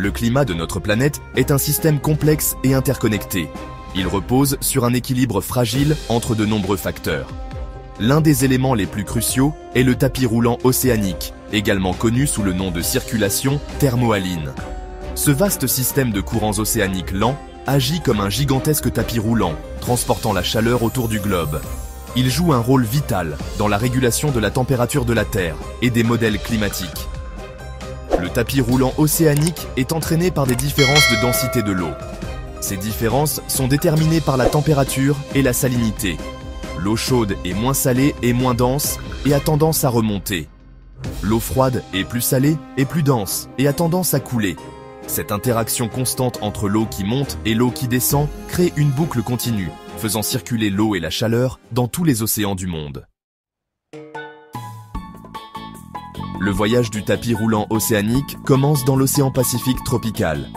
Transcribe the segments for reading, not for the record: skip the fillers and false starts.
Le climat de notre planète est un système complexe et interconnecté. Il repose sur un équilibre fragile entre de nombreux facteurs. L'un des éléments les plus cruciaux est le tapis roulant océanique, également connu sous le nom de circulation thermohaline. Ce vaste système de courants océaniques lents agit comme un gigantesque tapis roulant, transportant la chaleur autour du globe. Il joue un rôle vital dans la régulation de la température de la Terre et des modèles climatiques. Le tapis roulant océanique est entraîné par des différences de densité de l'eau. Ces différences sont déterminées par la température et la salinité. L'eau chaude est moins salée et moins dense et a tendance à remonter. L'eau froide est plus salée et plus dense et a tendance à couler. Cette interaction constante entre l'eau qui monte et l'eau qui descend crée une boucle continue, faisant circuler l'eau et la chaleur dans tous les océans du monde. Le voyage du tapis roulant océanique commence dans l'océan Pacifique tropical.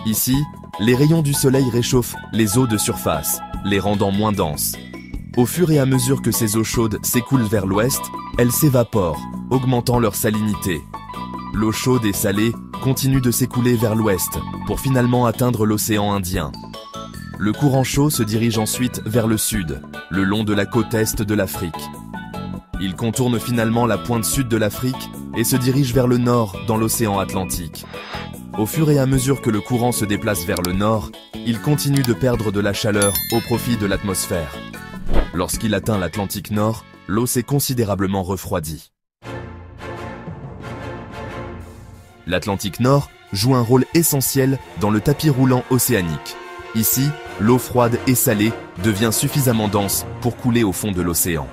Ici, les rayons du soleil réchauffent les eaux de surface, les rendant moins denses. Au fur et à mesure que ces eaux chaudes s'écoulent vers l'ouest, elles s'évaporent, augmentant leur salinité. L'eau chaude et salée continue de s'écouler vers l'ouest pour finalement atteindre l'océan Indien. Le courant chaud se dirige ensuite vers le sud, le long de la côte est de l'Afrique. Il contourne finalement la pointe sud de l'Afrique et se dirige vers le nord dans l'océan Atlantique. Au fur et à mesure que le courant se déplace vers le nord, il continue de perdre de la chaleur au profit de l'atmosphère. Lorsqu'il atteint l'Atlantique Nord, l'eau s'est considérablement refroidie. L'Atlantique Nord joue un rôle essentiel dans le tapis roulant océanique. Ici, l'eau froide et salée devient suffisamment dense pour couler au fond de l'océan.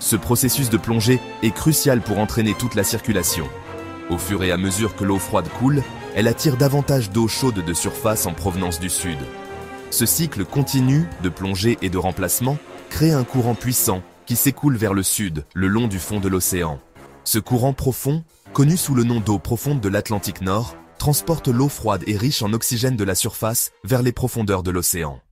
Ce processus de plongée est crucial pour entraîner toute la circulation. Au fur et à mesure que l'eau froide coule, elle attire davantage d'eau chaude de surface en provenance du sud. Ce cycle continu de plongée et de remplacement crée un courant puissant qui s'écoule vers le sud, le long du fond de l'océan. Ce courant profond, connu sous le nom d'eau profonde de l'Atlantique Nord, transporte l'eau froide et riche en oxygène de la surface vers les profondeurs de l'océan.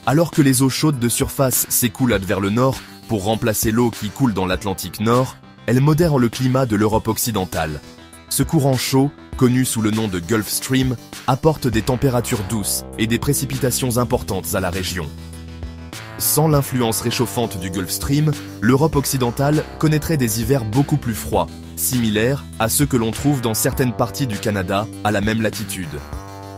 Alors que les eaux chaudes de surface s'écoulent vers le nord pour remplacer l'eau qui coule dans l'Atlantique Nord, elles modèrent le climat de l'Europe occidentale. Ce courant chaud, connu sous le nom de Gulf Stream, apporte des températures douces et des précipitations importantes à la région. Sans l'influence réchauffante du Gulf Stream, l'Europe occidentale connaîtrait des hivers beaucoup plus froids, similaires à ceux que l'on trouve dans certaines parties du Canada à la même latitude.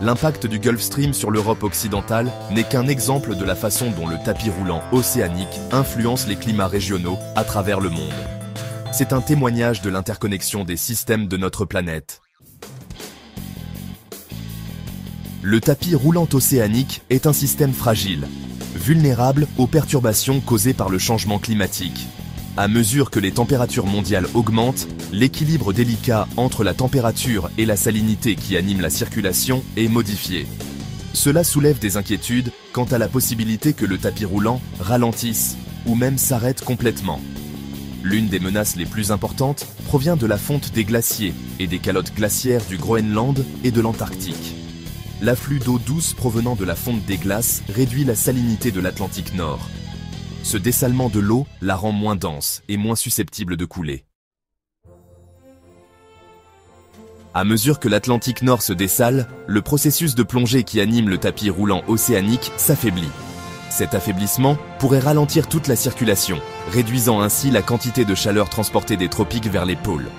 L'impact du Gulf Stream sur l'Europe occidentale n'est qu'un exemple de la façon dont le tapis roulant océanique influence les climats régionaux à travers le monde. C'est un témoignage de l'interconnexion des systèmes de notre planète. Le tapis roulant océanique est un système fragile, vulnérable aux perturbations causées par le changement climatique. À mesure que les températures mondiales augmentent, l'équilibre délicat entre la température et la salinité qui anime la circulation est modifié. Cela soulève des inquiétudes quant à la possibilité que le tapis roulant ralentisse ou même s'arrête complètement. L'une des menaces les plus importantes provient de la fonte des glaciers et des calottes glaciaires du Groenland et de l'Antarctique. L'afflux d'eau douce provenant de la fonte des glaces réduit la salinité de l'Atlantique Nord. Ce dessalement de l'eau la rend moins dense et moins susceptible de couler. À mesure que l'Atlantique Nord se dessale, le processus de plongée qui anime le tapis roulant océanique s'affaiblit. Cet affaiblissement pourrait ralentir toute la circulation, réduisant ainsi la quantité de chaleur transportée des tropiques vers les pôles.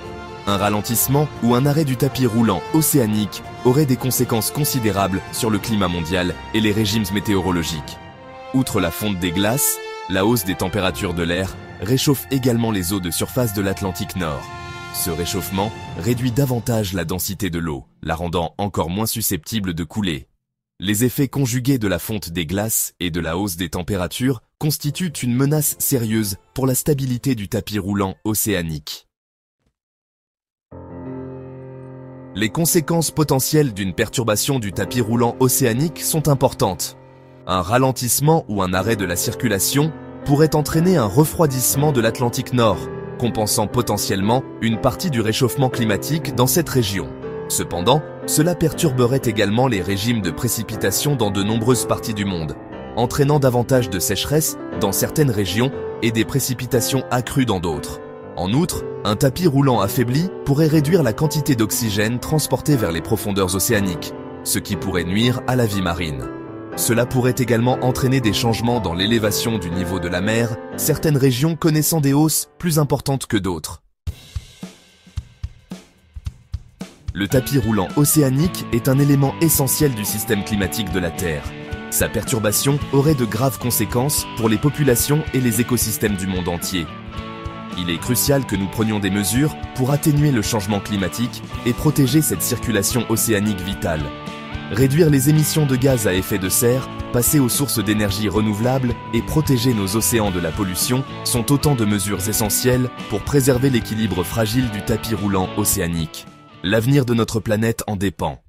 Un ralentissement ou un arrêt du tapis roulant océanique aurait des conséquences considérables sur le climat mondial et les régimes météorologiques. Outre la fonte des glaces, la hausse des températures de l'air réchauffe également les eaux de surface de l'Atlantique Nord. Ce réchauffement réduit davantage la densité de l'eau, la rendant encore moins susceptible de couler. Les effets conjugués de la fonte des glaces et de la hausse des températures constituent une menace sérieuse pour la stabilité du tapis roulant océanique. Les conséquences potentielles d'une perturbation du tapis roulant océanique sont importantes. Un ralentissement ou un arrêt de la circulation pourrait entraîner un refroidissement de l'Atlantique Nord, compensant potentiellement une partie du réchauffement climatique dans cette région. Cependant, cela perturberait également les régimes de précipitation dans de nombreuses parties du monde, entraînant davantage de sécheresse dans certaines régions et des précipitations accrues dans d'autres. En outre, un tapis roulant affaibli pourrait réduire la quantité d'oxygène transportée vers les profondeurs océaniques, ce qui pourrait nuire à la vie marine. Cela pourrait également entraîner des changements dans l'élévation du niveau de la mer, certaines régions connaissant des hausses plus importantes que d'autres. Le tapis roulant océanique est un élément essentiel du système climatique de la Terre. Sa perturbation aurait de graves conséquences pour les populations et les écosystèmes du monde entier. Il est crucial que nous prenions des mesures pour atténuer le changement climatique et protéger cette circulation océanique vitale. Réduire les émissions de gaz à effet de serre, passer aux sources d'énergie renouvelables et protéger nos océans de la pollution sont autant de mesures essentielles pour préserver l'équilibre fragile du tapis roulant océanique. L'avenir de notre planète en dépend.